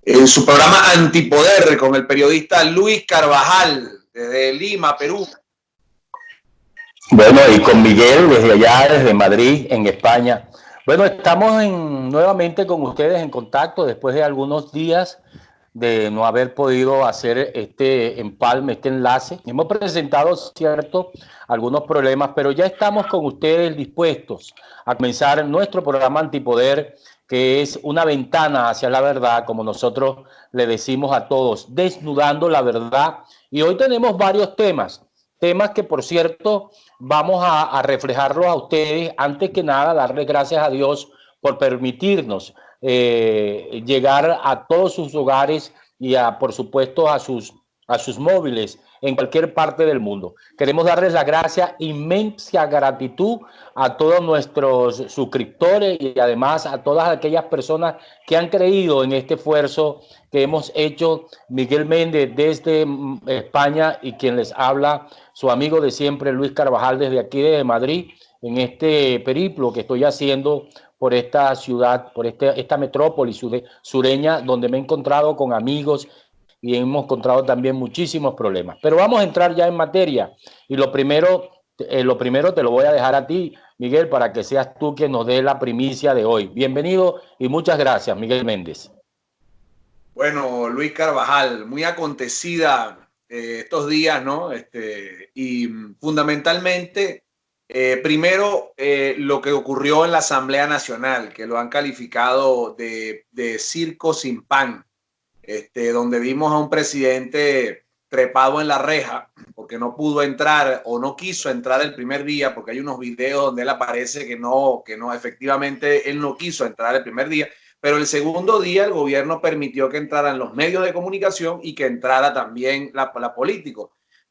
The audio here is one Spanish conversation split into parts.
en su programa Antipoder con el periodista Luis Carvajal desde Lima, Perú. Bueno, y con Miguel desde allá, desde Madrid, en España. Bueno, estamos nuevamente con ustedes en contacto después de algunos días de no haber podido hacer este empalme, este enlace. Hemos presentado, cierto, algunos problemas, pero ya estamos con ustedes dispuestos a comenzar nuestro programa Antipoder, que es una ventana hacia la verdad, como nosotros le decimos a todos, desnudando la verdad. Y hoy tenemos varios temas que, por cierto, vamos a reflejarlos a ustedes. Antes que nada, darles gracias a Dios por permitirnos llegar a todos sus hogares y, por supuesto, a sus móviles en cualquier parte del mundo. Queremos darles la gracia, inmensa gratitud a todos nuestros suscriptores y además a todas aquellas personas que han creído en este esfuerzo que hemos hecho. Miguel Méndez desde España y quien les habla, su amigo de siempre, Luis Carvajal, desde aquí, desde Madrid, en este periplo que estoy haciendo por esta ciudad, por esta metrópoli sureña, donde me he encontrado con amigos y hemos encontrado también muchísimos problemas. Pero vamos a entrar ya en materia. Y lo primero te lo voy a dejar a ti, Miguel, para que seas tú quien nos dé la primicia de hoy. Bienvenido y muchas gracias, Miguel Méndez. Bueno, Luis Carvajal, muy acontecida estos días, ¿no? Y fundamentalmente, primero, lo que ocurrió en la Asamblea Nacional, que lo han calificado de circo sin pan, donde vimos a un presidente trepado en la reja porque no pudo entrar o no quiso entrar el primer día, porque hay unos videos donde él aparece que no, efectivamente él no quiso entrar el primer día. Pero el segundo día el gobierno permitió que entraran los medios de comunicación y que entrara también la política.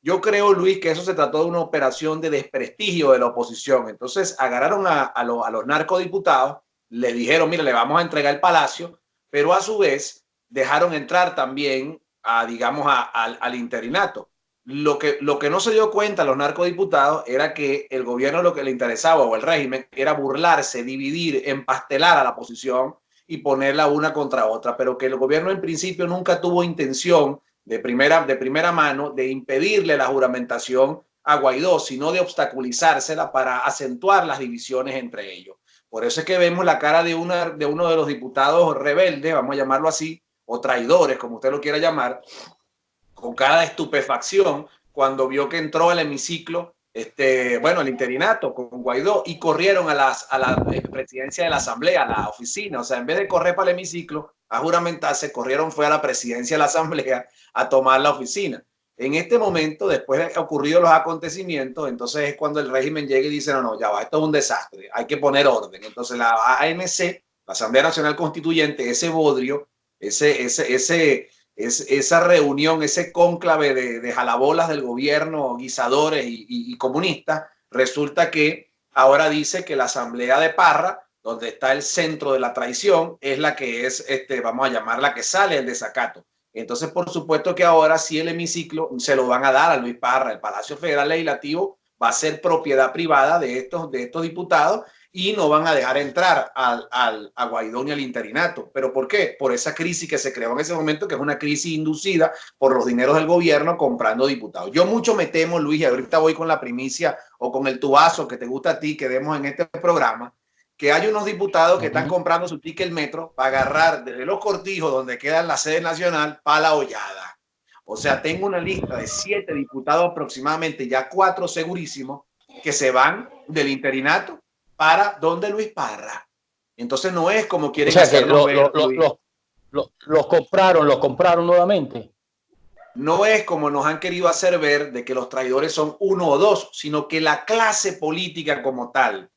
Yo creo, Luis, que eso se trató de una operación de desprestigio de la oposición. Entonces agarraron a los narcodiputados, le dijeron, mira, le vamos a entregar el palacio, pero a su vez dejaron entrar también al interinato. Lo que no se dio cuenta los narcodiputados era que el gobierno lo que le interesaba, o el régimen, era burlarse, dividir, empastelar a la oposición y ponerla una contra otra, pero que el gobierno en principio nunca tuvo intención de primera mano de impedirle la juramentación a Guaidó, sino de obstaculizársela para acentuar las divisiones entre ellos. Por eso es que vemos la cara de uno de los diputados rebeldes, vamos a llamarlo así, o traidores, como usted lo quiera llamar, con cara de estupefacción cuando vio que entró al hemiciclo el interinato con Guaidó, y corrieron a la presidencia de la Asamblea, a la oficina. O sea, en vez de correr para el hemiciclo a juramentarse, corrieron fue a la presidencia de la Asamblea a tomar la oficina. En este momento, después de ocurridos los acontecimientos, entonces es cuando el régimen llega y dice, no, ya va, esto es un desastre, hay que poner orden. Entonces la ANC, la Asamblea Nacional Constituyente, ese bodrio, esa reunión, ese cónclave de jalabolas del gobierno, guisadores y comunistas, resulta que ahora dice que la Asamblea de Parra, donde está el centro de la traición, es la que es, vamos a llamarla, que sale el desacato. Entonces, por supuesto que ahora sí el hemiciclo se lo van a dar a Luis Parra. El Palacio Federal Legislativo va a ser propiedad privada de estos diputados, y no van a dejar entrar a Guaidó ni al interinato. ¿Pero por qué? Por esa crisis que se creó en ese momento, que es una crisis inducida por los dineros del gobierno comprando diputados. Yo mucho me temo, Luis, y ahorita voy con la primicia o con el tubazo que te gusta a ti que demos en este programa, que hay unos diputados que están comprando su ticket el metro para agarrar desde los Cortijos, donde queda la sede nacional, para la Hollada. O sea, tengo una lista de 7 diputados aproximadamente, ya 4 segurísimos, que se van del interinato para donde Luis Parra. Entonces no es como quieren hacerlo ver. Los compraron nuevamente. No es como nos han querido hacer ver de que los traidores son 1 o 2, sino que la clase política como tal,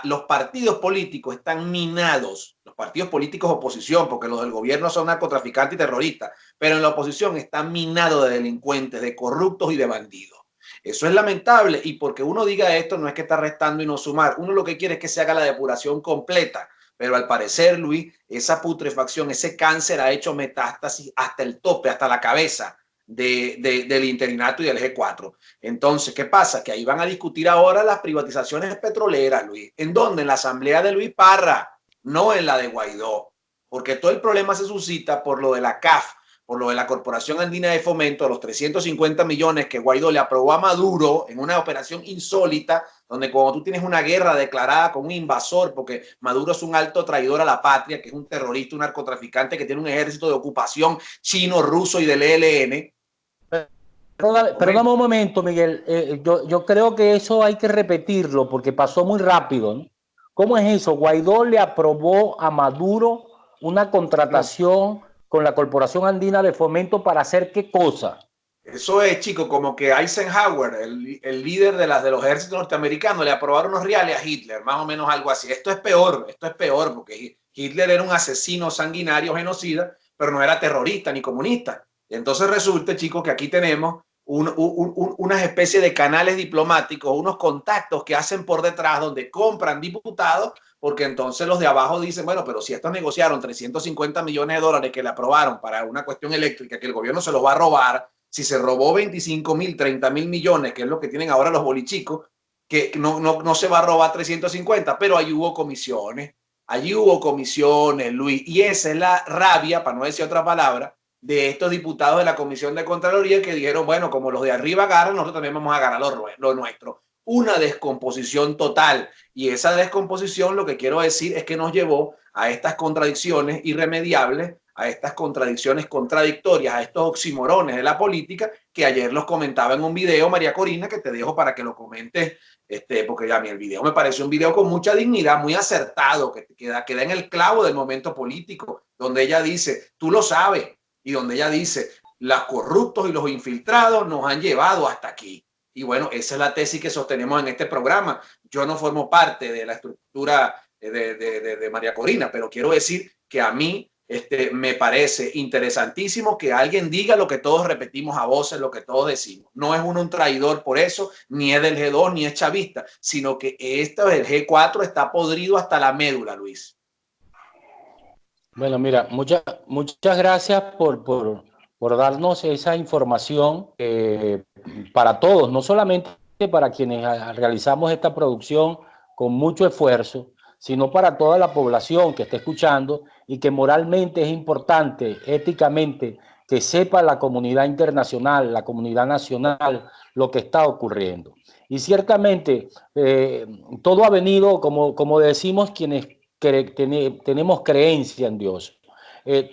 los partidos políticos están minados. Los partidos políticos oposición, porque los del gobierno son narcotraficantes y terroristas, pero en la oposición están minados de delincuentes, de corruptos y de bandidos. Eso es lamentable, y porque uno diga esto no es que está restando y no sumar. Uno lo que quiere es que se haga la depuración completa, pero al parecer, Luis, esa putrefacción, ese cáncer ha hecho metástasis hasta el tope, hasta la cabeza del interinato y del G4. Entonces, ¿qué pasa? Que ahí van a discutir ahora las privatizaciones petroleras, Luis. ¿En dónde? En la asamblea de Luis Parra, no en la de Guaidó. porque todo el problema se suscita por lo de la CAF, por lo de la Corporación Andina de Fomento, los 350 millones que Guaidó le aprobó a Maduro en una operación insólita, donde cuando tú tienes una guerra declarada con un invasor, porque Maduro es un alto traidor a la patria, que es un terrorista, un narcotraficante que tiene un ejército de ocupación chino, ruso y del ELN. Perdóname un momento, Miguel. Yo creo que eso hay que repetirlo porque pasó muy rápido, ¿no? ¿Cómo es eso? Guaidó le aprobó a Maduro una contratación con la Corporación Andina de Fomento para hacer ¿qué cosa? Eso es, chico, como que Eisenhower, el líder de los ejércitos norteamericanos, le aprobaron unos reales a Hitler, más o menos algo así. Esto es peor, porque Hitler era un asesino sanguinario, genocida, pero no era terrorista ni comunista. Y entonces resulta, chicos, que aquí tenemos unas especies de canales diplomáticos, unos contactos que hacen por detrás donde compran diputados, porque entonces los de abajo dicen, bueno, pero si estos negociaron 350 millones de dólares que le aprobaron para una cuestión eléctrica, que el gobierno se los va a robar, si se robó 25.000, 30.000 millones, que es lo que tienen ahora los bolichicos, que no se va a robar 350, pero allí hubo comisiones, Luis, y esa es la rabia, para no decir otra palabra, de estos diputados de la Comisión de Contraloría que dijeron, bueno, como los de arriba agarran, nosotros también vamos a agarrar lo nuestro. Una descomposición total, y esa descomposición lo que quiero decir es que nos llevó a estas contradicciones irremediables, a estas contradicciones contradictorias, a estos oximorones de la política, que ayer los comentaba en un video, María Corina, que te dejo para que lo comentes, porque a mí el video me pareció un video con mucha dignidad, muy acertado, que queda en el clavo del momento político, donde ella dice, tú lo sabes, y donde ella dice, los corruptos y los infiltrados nos han llevado hasta aquí. Y bueno, esa es la tesis que sostenemos en este programa. Yo no formo parte de la estructura de María Corina, pero quiero decir que a mí me parece interesantísimo que alguien diga lo que todos repetimos a voces, lo que todos decimos. No es un traidor por eso, ni es del G2, ni es chavista, sino que el G4 está podrido hasta la médula, Luis. Bueno, mira, muchas gracias por darnos esa información para todos, no solamente para quienes realizamos esta producción con mucho esfuerzo, sino para toda la población que está escuchando y que moralmente es importante, éticamente, que sepa la comunidad internacional, la comunidad nacional, lo que está ocurriendo. Y ciertamente todo ha venido, como decimos quienes tenemos creencia en Dios.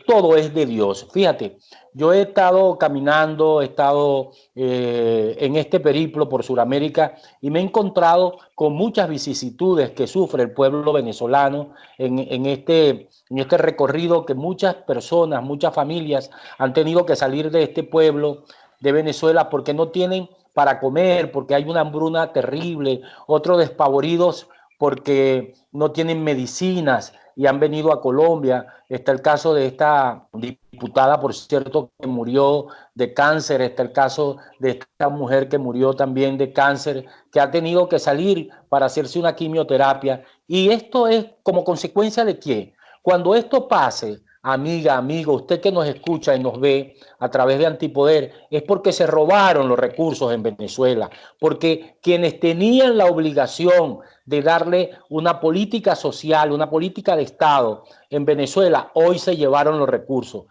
Todo es de Dios. Fíjate, yo he estado caminando, he estado en este periplo por Sudamérica y me he encontrado con muchas vicisitudes que sufre el pueblo venezolano en este recorrido que muchas personas, muchas familias han tenido que salir de este pueblo de Venezuela porque no tienen para comer, porque hay una hambruna terrible, otros despavoridos porque no tienen medicinas y han venido a Colombia. Está el caso de esta diputada, por cierto, que murió de cáncer. Está el caso de esta mujer que murió también de cáncer, que ha tenido que salir para hacerse una quimioterapia. Y esto es como consecuencia de ¿qué? Cuando esto pase, amiga, amigo, usted que nos escucha y nos ve a través de Antipoder, es porque se robaron los recursos en Venezuela, porque quienes tenían la obligación de darle una política social, una política de Estado en Venezuela, hoy se llevaron los recursos.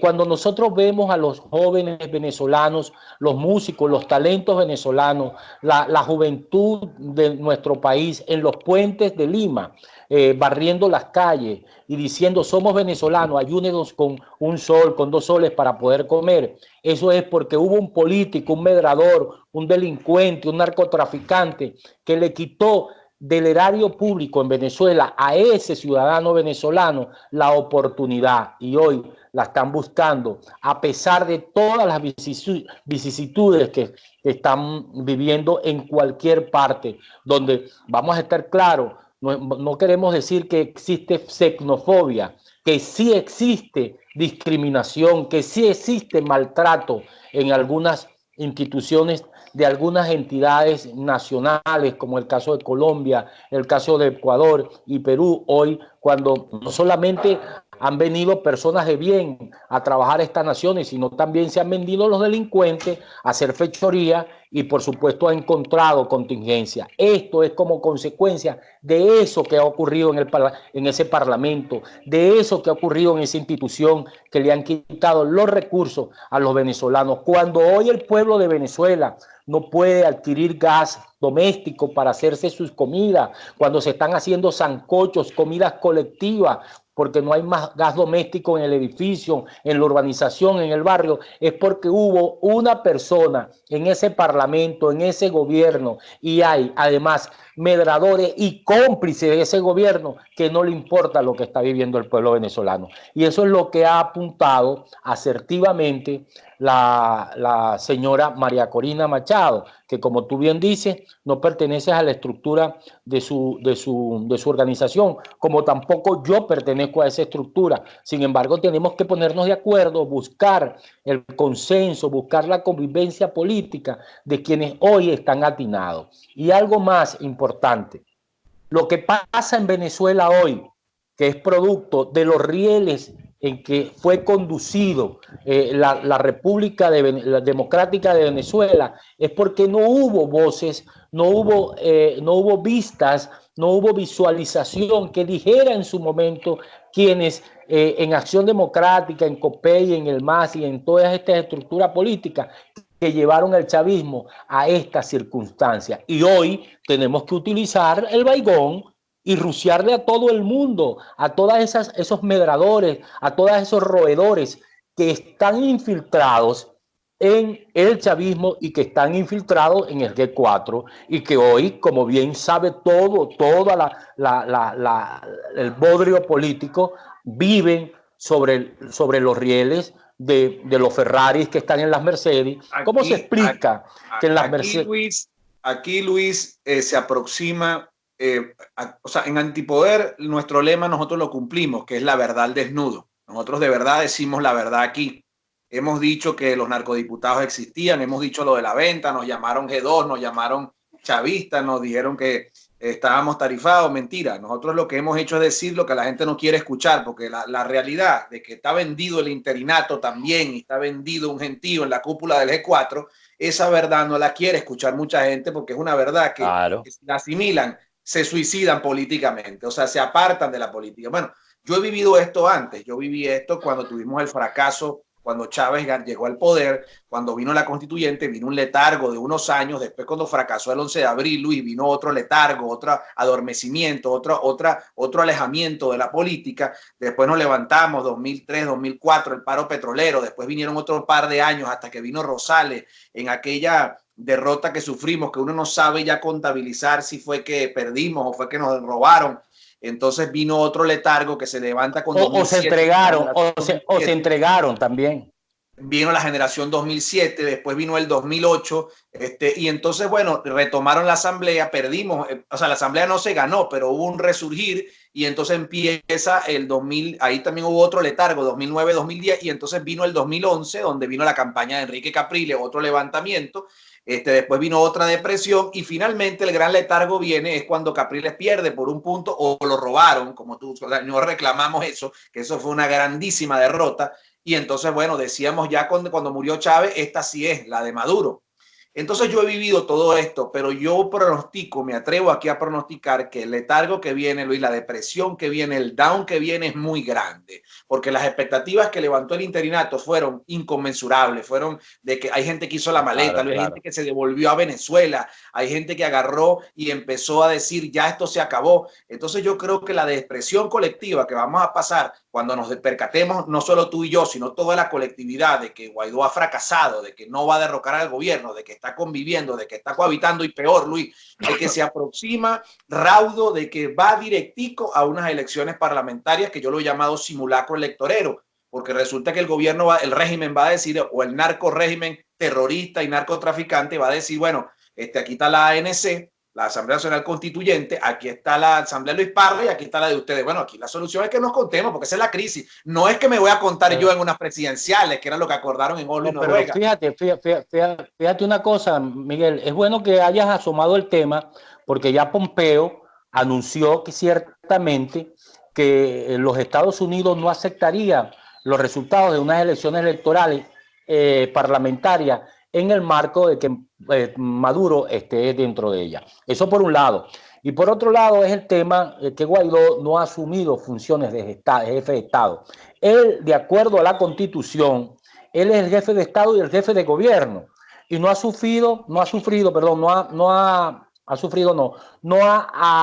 Cuando nosotros vemos a los jóvenes venezolanos, los músicos, los talentos venezolanos, la juventud de nuestro país en los puentes de Lima, barriendo las calles y diciendo somos venezolanos, ayúdenos con un sol, con 2 soles para poder comer. Eso es porque hubo un político, un medrador, un delincuente, un narcotraficante que le quitó del erario público en Venezuela a ese ciudadano venezolano la oportunidad, y hoy la están buscando a pesar de todas las vicisitudes que están viviendo en cualquier parte, donde vamos a estar claros. No queremos decir que existe xenofobia, que sí existe discriminación, que sí existe maltrato en algunas instituciones de algunas entidades nacionales, como el caso de Colombia, el caso de Ecuador y Perú, hoy cuando no solamente han venido personas de bien a trabajar estas naciones, sino también se han vendido los delincuentes a hacer fechoría y por supuesto ha encontrado contingencia. Esto es como consecuencia de eso que ha ocurrido en ese parlamento, de eso que ha ocurrido en esa institución que le han quitado los recursos a los venezolanos. Cuando hoy el pueblo de Venezuela no puede adquirir gas doméstico para hacerse sus comidas, cuando se están haciendo sancochos, comidas colectivas, porque no hay más gas doméstico en el edificio, en la urbanización, en el barrio, es porque hubo una persona en ese parlamento, en ese gobierno, y hay además medradores y cómplices de ese gobierno que no le importa lo que está viviendo el pueblo venezolano. Y eso es lo que ha apuntado asertivamente la señora María Corina Machado, que como tú bien dices, no pertenece a la estructura de su organización, como tampoco yo pertenezco a esa estructura. Sin embargo, tenemos que ponernos de acuerdo, buscar el consenso, buscar la convivencia política de quienes hoy están atinados. Y algo más importante, lo que pasa en Venezuela hoy, que es producto de los rieles en que fue conducido la República Democrática de Venezuela, es porque no hubo voces, no hubo vistas, no hubo visualización que dijera en su momento quienes en Acción Democrática, en COPEI, en el MAS y en todas estas estructuras políticas que llevaron al chavismo a estas circunstancias. Y hoy tenemos que utilizar el baigón y rociarle a todo el mundo, a todos esos medradores, a todos esos roedores que están infiltrados en el chavismo y que están infiltrados en el G4 y que hoy, como bien sabe todo el bodrio político, viven sobre los rieles de los Ferraris que están en las Mercedes. ¿Cómo se explica que en las Mercedes? Aquí, Luis, se aproxima, o sea, en Antipoder, nuestro lema nosotros lo cumplimos, que es la verdad al desnudo. Nosotros de verdad decimos la verdad aquí. Hemos dicho que los narcodiputados existían, hemos dicho lo de la venta, nos llamaron G2, nos llamaron chavistas, nos dijeron que estábamos tarifados. Mentira, nosotros lo que hemos hecho es decir lo que la gente no quiere escuchar, porque la realidad de que está vendido el interinato también y está vendido un gentío en la cúpula del G4, esa verdad no la quiere escuchar mucha gente porque es una verdad que si la asimilan, se suicidan políticamente, o sea, se apartan de la política. Bueno, yo he vivido esto antes, yo viví esto cuando tuvimos el fracaso, cuando Chávez llegó al poder, cuando vino la constituyente, vino un letargo de unos años, después cuando fracasó el 11 de abril, Luis, vino otro letargo, otro adormecimiento, otro alejamiento de la política, después nos levantamos, 2003, 2004, el paro petrolero, después vinieron otro par de años hasta que vino Rosales en aquella derrota que sufrimos, que uno no sabe ya contabilizar si fue que perdimos o fue que nos robaron. Entonces vino otro letargo que se levanta con o se entregaron, o se entregaron también. Vino la generación 2007, después vino el 2008, y entonces, bueno, retomaron la asamblea, perdimos, o sea, la asamblea no se ganó, pero hubo un resurgir, y entonces empieza el 2000, ahí también hubo otro letargo, 2009, 2010, y entonces vino el 2011, donde vino la campaña de Enrique Capriles, otro levantamiento, después vino otra depresión y finalmente el gran letargo viene es cuando Capriles pierde por un punto o lo robaron, como tú, o sea, no reclamamos eso, que eso fue una grandísima derrota. Y entonces, bueno, decíamos ya cuando murió Chávez, esta sí es la de Maduro. Entonces yo he vivido todo esto, pero yo pronostico, me atrevo aquí a pronosticar que el letargo que viene, Luis, la depresión que viene, el down que viene es muy grande, porque las expectativas que levantó el interinato fueron inconmensurables, fueron de que hay gente que hizo la maleta, hay gente que se devolvió a Venezuela, hay gente que agarró y empezó a decir ya esto se acabó. Entonces yo creo que la depresión colectiva que vamos a pasar cuando nos percatemos, no solo tú y yo, sino toda la colectividad de que Guaidó ha fracasado, de que no va a derrocar al gobierno, de que está conviviendo, de que está cohabitando y peor, Luis, de que se aproxima raudo, de que va directico a unas elecciones parlamentarias que yo lo he llamado simulacro electorero, porque resulta que el gobierno, el régimen va a decir, o el narco régimen terrorista y narcotraficante va a decir, bueno, aquí está la ANC, la Asamblea Nacional Constituyente, aquí está la Asamblea Luis Parra y aquí está la de ustedes. Bueno, aquí la solución es que nos contemos, porque esa es la crisis. No es que me voy a contar yo en unas presidenciales, que era lo que acordaron en Oslo y Noruega. Pero fíjate una cosa, Miguel, es bueno que hayas asomado el tema, porque ya Pompeo anunció que ciertamente que los Estados Unidos no aceptarían los resultados de unas elecciones electorales parlamentarias en el marco de que Maduro esté dentro de ella. Eso por un lado. Y por otro lado es el tema que Guaidó no ha asumido funciones de jefe de Estado. Él, de acuerdo a la Constitución, él es el jefe de Estado y el jefe de gobierno. Y no ha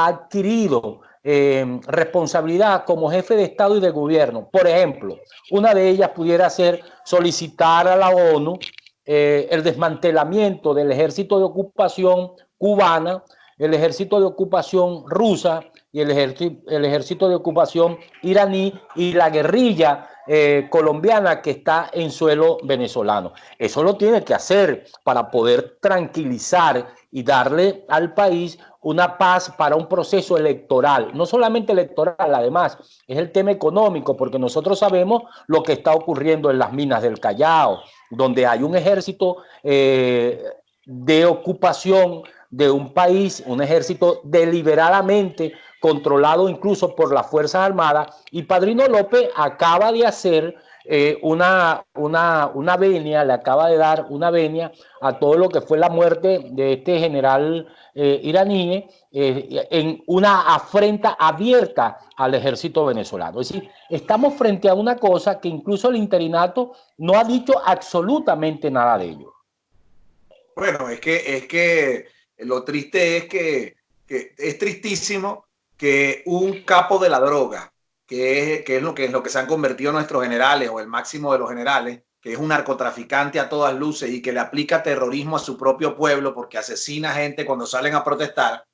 adquirido responsabilidad como jefe de Estado y de gobierno. Por ejemplo, una de ellas pudiera ser solicitar a la ONU el desmantelamiento del ejército de ocupación cubana, el ejército de ocupación rusa y el ejército de ocupación iraní y la guerrilla colombiana que está en suelo venezolano. Eso lo tiene que hacer para poder tranquilizar y darle al país una paz para un proceso electoral, no solamente electoral, además, es el tema económico, porque nosotros sabemos lo que está ocurriendo en las minas del Callao, donde hay un ejército de ocupación de un país, un ejército deliberadamente controlado incluso por las Fuerzas Armadas, y Padrino López acaba de hacer una venia, le acaba de dar una venia a todo lo que fue la muerte de este general iraní en una afrenta abierta al ejército venezolano. Es decir, estamos frente a una cosa que incluso el interinato no ha dicho absolutamente nada de ello. Bueno, es que lo triste es que es tristísimo que un capo de la droga, que es lo que se han convertido nuestros generales o el máximo de los generales, que es un narcotraficante a todas luces y que le aplica terrorismo a su propio pueblo porque asesina gente cuando salen a protestar,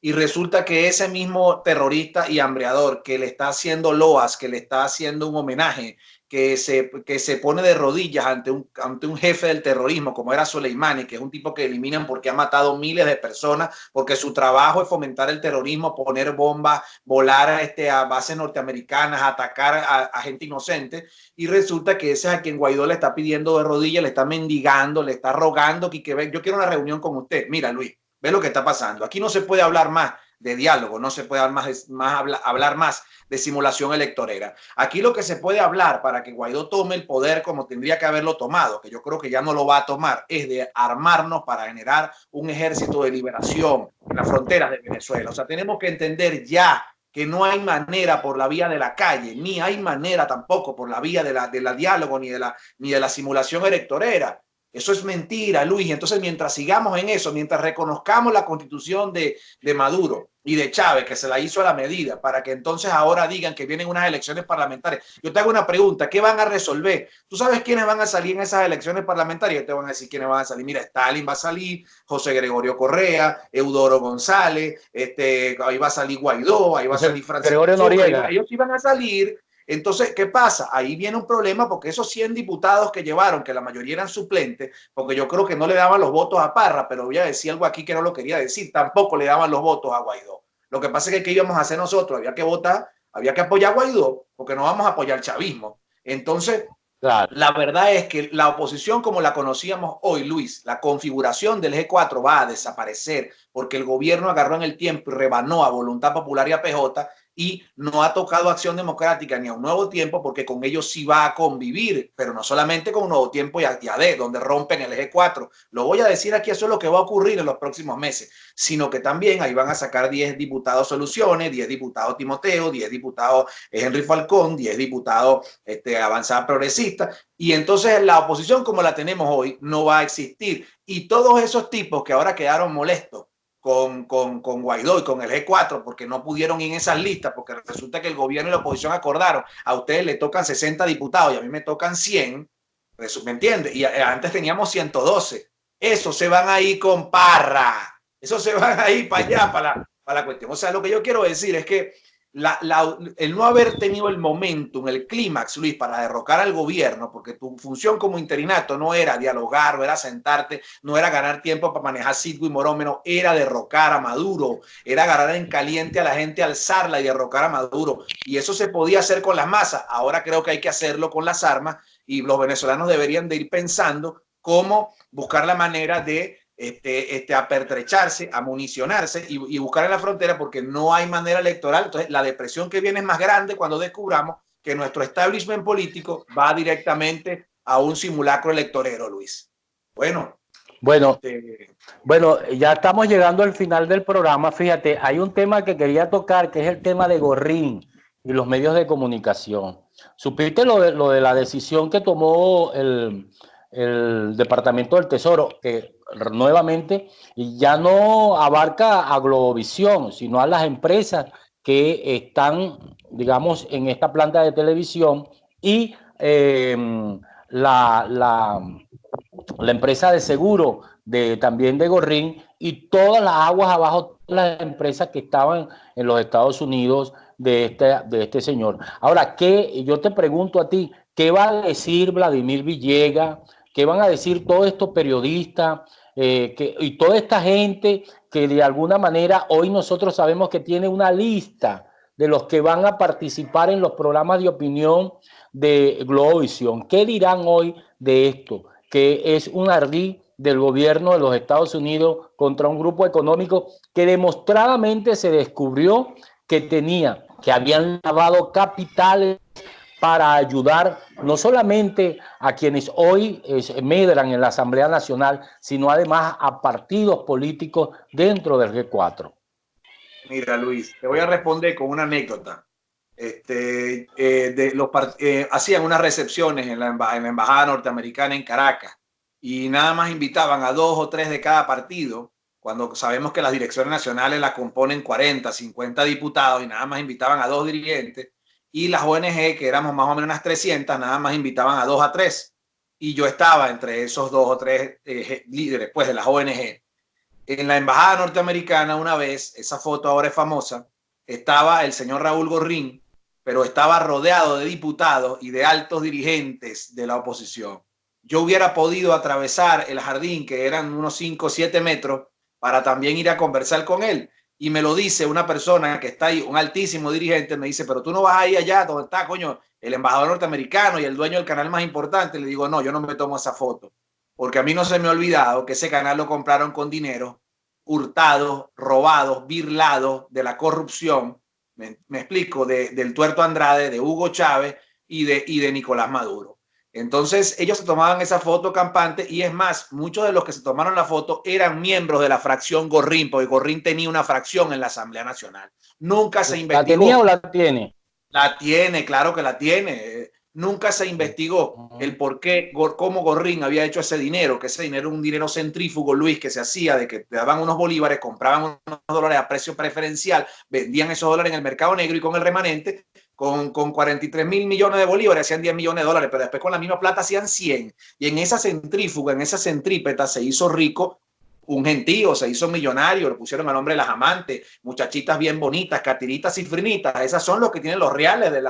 y resulta que ese mismo terrorista y hambreador que le está haciendo loas, que le está haciendo un homenaje, que se pone de rodillas ante un jefe del terrorismo como era Soleimani, que es un tipo que eliminan porque ha matado miles de personas, porque su trabajo es fomentar el terrorismo, poner bombas, volar a bases norteamericanas, atacar a gente inocente, y resulta que ese es a quien Guaidó le está pidiendo de rodillas, le está mendigando, le está rogando que yo quiero una reunión con usted. Mira, Luis, ve lo que está pasando. Aquí no se puede hablar más de diálogo, no se puede hablar más de simulación electorera. Aquí lo que se puede hablar para que Guaidó tome el poder como tendría que haberlo tomado, que yo creo que ya no lo va a tomar, es de armarnos para generar un ejército de liberación en las fronteras de Venezuela. O sea, tenemos que entender ya que no hay manera por la vía de la calle, ni hay manera tampoco por la vía de la diálogo, ni de la simulación electorera. Eso es mentira, Luis. Entonces, mientras sigamos en eso, mientras reconozcamos la constitución de Maduro y de Chávez, que se la hizo a la medida, para que entonces ahora digan que vienen unas elecciones parlamentarias. Yo te hago una pregunta, ¿qué van a resolver? ¿Tú sabes quiénes van a salir en esas elecciones parlamentarias? Te van a decir quiénes van a salir. Mira, Stalin va a salir, José Gregorio Correa, Eudoro González, ahí va a salir Guaidó, ahí va a salir Francisco Gregorio Noriega. Ellos sí van a salir. Entonces, ¿qué pasa? Ahí viene un problema porque esos 100 diputados que llevaron, que la mayoría eran suplentes, porque yo creo que no le daban los votos a Parra, pero voy a decir algo aquí que no lo quería decir, tampoco le daban los votos a Guaidó. Lo que pasa es que ¿qué íbamos a hacer nosotros? Había que votar, había que apoyar a Guaidó, porque no vamos a apoyar el chavismo. Entonces, claro, la verdad es que la oposición como la conocíamos hoy, Luis, la configuración del G4 va a desaparecer porque el gobierno agarró en el tiempo y rebanó a Voluntad Popular y a PJ, y no ha tocado Acción Democrática ni a un Nuevo Tiempo, porque con ellos sí va a convivir, pero no solamente con un Nuevo Tiempo y AD, donde rompen el G4. Lo voy a decir aquí, eso es lo que va a ocurrir en los próximos meses, sino que también ahí van a sacar 10 diputados Soluciones, 10 diputados Timoteo, 10 diputados Henry Falcón, 10 diputados Avanzada Progresista, y entonces la oposición como la tenemos hoy no va a existir. Y todos esos tipos que ahora quedaron molestos con Guaidó y con el G4 porque no pudieron ir en esas listas, porque resulta que el gobierno y la oposición acordaron, a ustedes le tocan 60 diputados y a mí me tocan 100, ¿me entiendes? Y antes teníamos 112. Esos se van a ir con Parra, esos se van a ir para allá, para la cuestión. O sea, lo que yo quiero decir es que el no haber tenido el momentum, el clímax, Luis, para derrocar al gobierno, porque tu función como interinato no era dialogar, no era sentarte, no era ganar tiempo para manejar Citgo y Morómeno, era derrocar a Maduro, era agarrar en caliente a la gente, alzarla y derrocar a Maduro. Y eso se podía hacer con las masas. Ahora creo que hay que hacerlo con las armas, y los venezolanos deberían de ir pensando cómo buscar la manera de a pertrecharse, a municionarse y buscar en la frontera porque no hay manera electoral. Entonces, la depresión que viene es más grande cuando descubramos que nuestro establishment político va directamente a un simulacro electorero, Luis. Bueno, Bueno, bueno, ya estamos llegando al final del programa. Fíjate, hay un tema que quería tocar, que es el tema de Gorrín y los medios de comunicación. ¿Supiste lo de la decisión que tomó el Departamento del Tesoro? Que nuevamente ya no abarca a Globovisión, sino a las empresas que están, digamos, en esta planta de televisión y la, la la empresa de seguro también de Gorrín y todas las aguas abajo, las empresas que estaban en los Estados Unidos de este señor. Ahora, yo te pregunto a ti, ¿qué va a decir Vladimir Villegas? ¿Qué van a decir todos estos periodistas y toda esta gente que de alguna manera hoy nosotros sabemos que tiene una lista de los que van a participar en los programas de opinión de Globovisión? ¿Qué dirán hoy de esto? Que es un ardid del gobierno de los Estados Unidos contra un grupo económico que demostradamente se descubrió que habían lavado capitales para ayudar no solamente a quienes hoy medran en la Asamblea Nacional, sino además a partidos políticos dentro del G4. Mira, Luis, te voy a responder con una anécdota. Hacían unas recepciones en la embajada norteamericana en Caracas y nada más invitaban a 2 o 3 de cada partido, cuando sabemos que las direcciones nacionales las componen 40, 50 diputados y nada más invitaban a 2 dirigentes, y las ONG, que éramos más o menos unas 300, nada más invitaban a 2 a 3. Y yo estaba entre esos 2 o 3 líderes pues, de las ONG. En la embajada norteamericana una vez, esa foto ahora es famosa, estaba el señor Raúl Gorrín, pero estaba rodeado de diputados y de altos dirigentes de la oposición. Yo hubiera podido atravesar el jardín, que eran unos 5 o 7 metros, para también ir a conversar con él. Y me lo dice una persona que está ahí, un altísimo dirigente, me dice, pero tú no vas ahí allá donde está, coño, el embajador norteamericano y el dueño del canal más importante. Le digo, no, yo no me tomo esa foto, porque a mí no se me ha olvidado que ese canal lo compraron con dinero hurtados, robados, birlados de la corrupción, me explico, del Tuerto Andrade, de Hugo Chávez y de Nicolás Maduro. Entonces ellos se tomaban esa foto campante y es más, muchos de los que se tomaron la foto eran miembros de la fracción Gorrín, porque Gorrín tenía una fracción en la Asamblea Nacional. Nunca se investigó. ¿La tenía o la tiene? La tiene, claro que la tiene. Nunca se investigó el por qué, cómo Gorrín había hecho ese dinero, que ese dinero era un dinero centrífugo, Luis, que se hacía de que te daban unos bolívares, compraban unos dólares a precio preferencial, vendían esos dólares en el mercado negro y con el remanente, con 43 mil millones de bolívares, hacían 10 millones de dólares, pero después con la misma plata hacían 100. Y en esa centrífuga, en esa centrípeta se hizo rico un gentío, se hizo millonario, le pusieron el nombre de las amantes, muchachitas bien bonitas, catiritas y frinitas, esas son los que tienen los reales de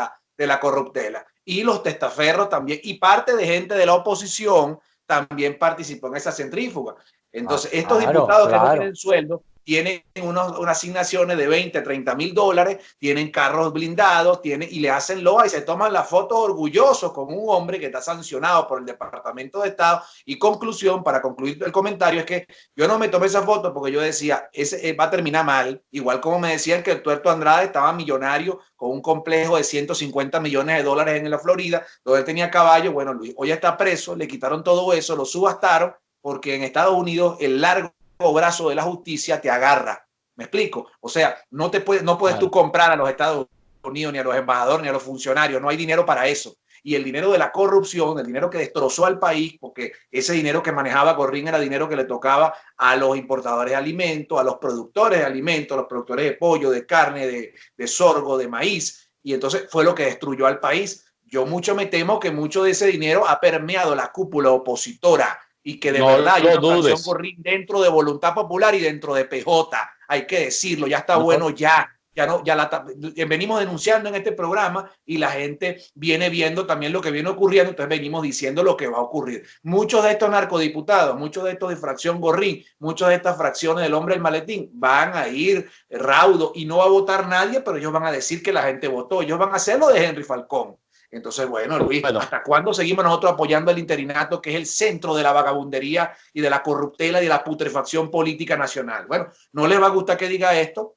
la corruptela. Y los testaferros también, y parte de gente de la oposición también participó en esa centrífuga. Entonces, estos diputados que no tienen sueldo, tienen unas asignaciones de 20, 30 mil dólares, tienen carros blindados, y le hacen loa y se toman la foto orgullosos con un hombre que está sancionado por el Departamento de Estado. Y conclusión, para concluir el comentario, es que yo no me tomé esa foto porque yo decía, ese va a terminar mal, igual como me decían que el Tuerto Andrade estaba millonario con un complejo de 150 millones de dólares en la Florida, donde él tenía caballo. Bueno, Luis, hoy está preso, le quitaron todo eso, lo subastaron, porque en Estados Unidos el largo brazo de la justicia te agarra. ¿Me explico? O sea, no puedes tú comprar a los Estados Unidos, ni a los embajadores, ni a los funcionarios. No hay dinero para eso. Y el dinero de la corrupción, el dinero que destrozó al país, porque ese dinero que manejaba Gorrín era dinero que le tocaba a los importadores de alimentos, a los productores de alimentos, a los productores de pollo, de carne, de sorgo, de maíz. Y entonces fue lo que destruyó al país. Yo mucho me temo que mucho de ese dinero ha permeado la cúpula opositora y que de verdad hay una fracción Gorrín dentro de Voluntad Popular y dentro de PJ. Hay que decirlo, ya está bueno, ya venimos denunciando en este programa y la gente viene viendo también lo que viene ocurriendo, entonces venimos diciendo lo que va a ocurrir. Muchos de estos narcodiputados, muchos de estos de fracción Gorrín, muchas de estas fracciones del hombre del maletín van a ir raudo y no va a votar nadie, pero ellos van a decir que la gente votó, ellos van a hacer lo de Henry Falcón. Entonces, bueno, Luis, Bueno, ¿hasta cuándo seguimos nosotros apoyando el interinato, que es el centro de la vagabundería y de la corruptela y de la putrefacción política nacional? Bueno, no les va a gustar que diga esto,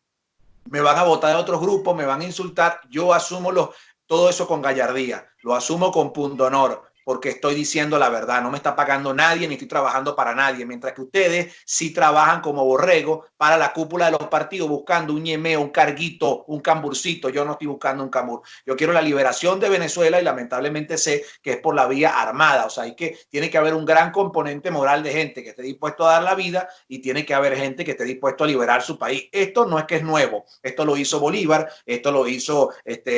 me van a votar de otros grupos, me van a insultar, yo asumo todo eso con gallardía, lo asumo con pundonor, porque estoy diciendo la verdad, no me está pagando nadie ni estoy trabajando para nadie, mientras que ustedes sí trabajan como borrego para la cúpula de los partidos buscando un ñemeo, un carguito, un camburcito. Yo no estoy buscando un cambur, yo quiero la liberación de Venezuela y lamentablemente sé que es por la vía armada, o sea, tiene que haber un gran componente moral de gente que esté dispuesto a dar la vida y tiene que haber gente que esté dispuesto a liberar su país. Esto no es que es nuevo, esto lo hizo Bolívar, esto lo hizo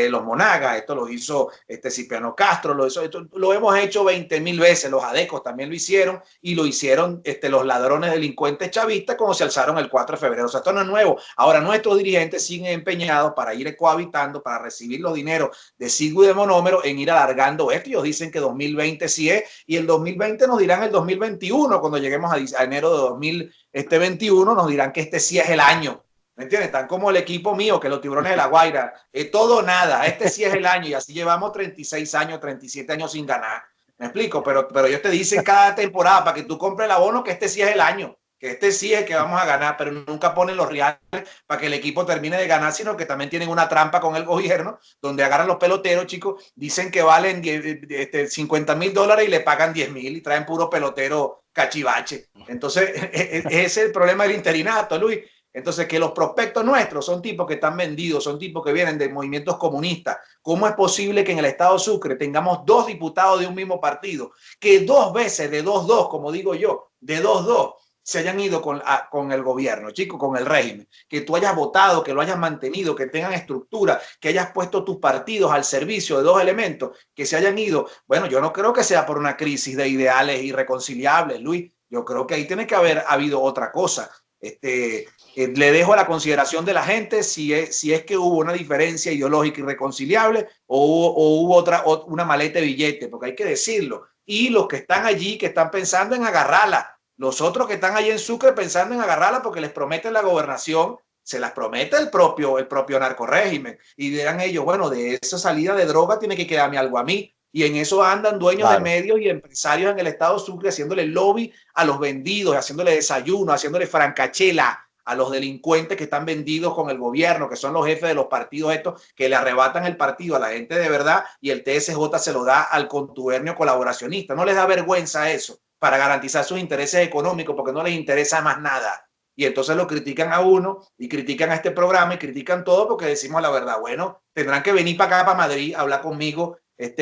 los Monagas, esto lo hizo Cipriano Castro, esto lo hemos hecho 20.000 veces, los adecos también lo hicieron y lo hicieron los ladrones delincuentes chavistas como se alzaron el 4 de febrero. O sea, esto no es nuevo. Ahora nuestros dirigentes siguen empeñados para ir cohabitando, para recibir los dineros de Siggo y de Monómero en ir alargando esto. Ellos dicen que 2020 sí es y el 2020 nos dirán el 2021, cuando lleguemos a enero de 2021 nos dirán que este sí es el año. ¿Me entiendes? Están como el equipo mío, que los Tiburones de la Guaira, todo nada, este sí es el año y así llevamos 36 años, 37 años sin ganar. ¿Me explico? Pero ellos te dicen cada temporada para que tú compres el abono que este sí es el año, que este sí es el que vamos a ganar, pero nunca ponen los reales para que el equipo termine de ganar, sino que también tienen una trampa con el gobierno, donde agarran los peloteros, chicos, dicen que valen $50,000 y le pagan 10,000 y traen puro pelotero cachivache. Entonces, ese es el problema del interinato, Luis. Entonces, que los prospectos nuestros son tipos que están vendidos, son tipos que vienen de movimientos comunistas. ¿Cómo es posible que en el estado Sucre tengamos 2 diputados de un mismo partido, que 2 veces de 2-2, como digo yo, de 2-2, se hayan ido con el gobierno, chicos, con el régimen? Que tú hayas votado, que lo hayas mantenido, que tengan estructura, que hayas puesto tus partidos al servicio de 2 elementos, que se hayan ido. Bueno, yo no creo que sea por una crisis de ideales irreconciliables, Luis. Yo creo que ahí tiene que haber habido otra cosa. Le dejo a la consideración de la gente si es que hubo una diferencia ideológica irreconciliable o hubo una maleta de billete, porque hay que decirlo. Y los que están allí, que están pensando en agarrarla, los otros que están allí en Sucre pensando en agarrarla porque les prometen la gobernación, se las promete el propio narcorrégimen. Y dirán ellos, bueno, de esa salida de droga tiene que quedarme algo a mí. Y en eso andan dueños de medios y empresarios en el estado Sucre haciéndole lobby a los vendidos, haciéndole desayuno, haciéndole francachela a los delincuentes que están vendidos con el gobierno, que son los jefes de los partidos estos, que le arrebatan el partido a la gente de verdad y el TSJ se lo da al contubernio colaboracionista. No les da vergüenza eso para garantizar sus intereses económicos porque no les interesa más nada. Y entonces lo critican a uno y critican a este programa y critican todo porque decimos la verdad. Bueno, tendrán que venir para acá, para Madrid, a hablar conmigo.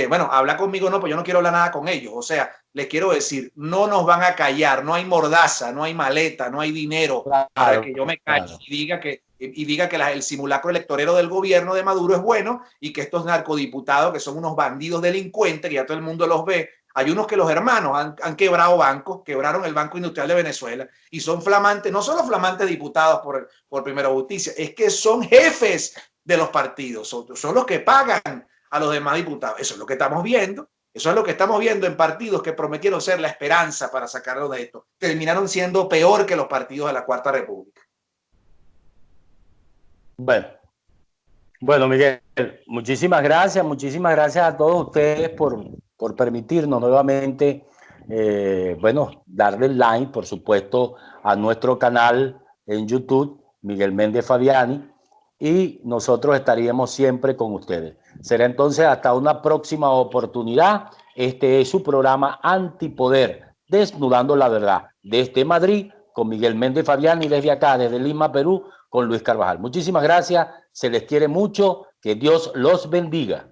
Bueno, habla conmigo no, pues yo no quiero hablar nada con ellos. O sea, les quiero decir, no nos van a callar, no hay mordaza, no hay maleta, no hay dinero para que yo me calle y diga que el simulacro electorero del gobierno de Maduro es bueno y que estos narcodiputados, que son unos bandidos delincuentes, que ya todo el mundo los ve. Hay unos que los hermanos han quebrado bancos, quebraron el Banco Industrial de Venezuela y son flamantes, no solo flamantes diputados por Primera Justicia, es que son jefes de los partidos, son los que pagan a los demás diputados. Eso es lo que estamos viendo. Eso es lo que estamos viendo en partidos que prometieron ser la esperanza para sacarlos de esto. Terminaron siendo peor que los partidos de la Cuarta República. Bueno, Miguel, muchísimas gracias a todos ustedes por permitirnos nuevamente, darle like, por supuesto, a nuestro canal en YouTube, Miguel Méndez Fabiani, y nosotros estaríamos siempre con ustedes. Será entonces hasta una próxima oportunidad. Este es su programa Antipoder, Desnudando la Verdad, desde Madrid, con Miguel Méndez Fabiani, y desde acá, desde Lima, Perú, con Luis Carvajal. Muchísimas gracias, se les quiere mucho, que Dios los bendiga.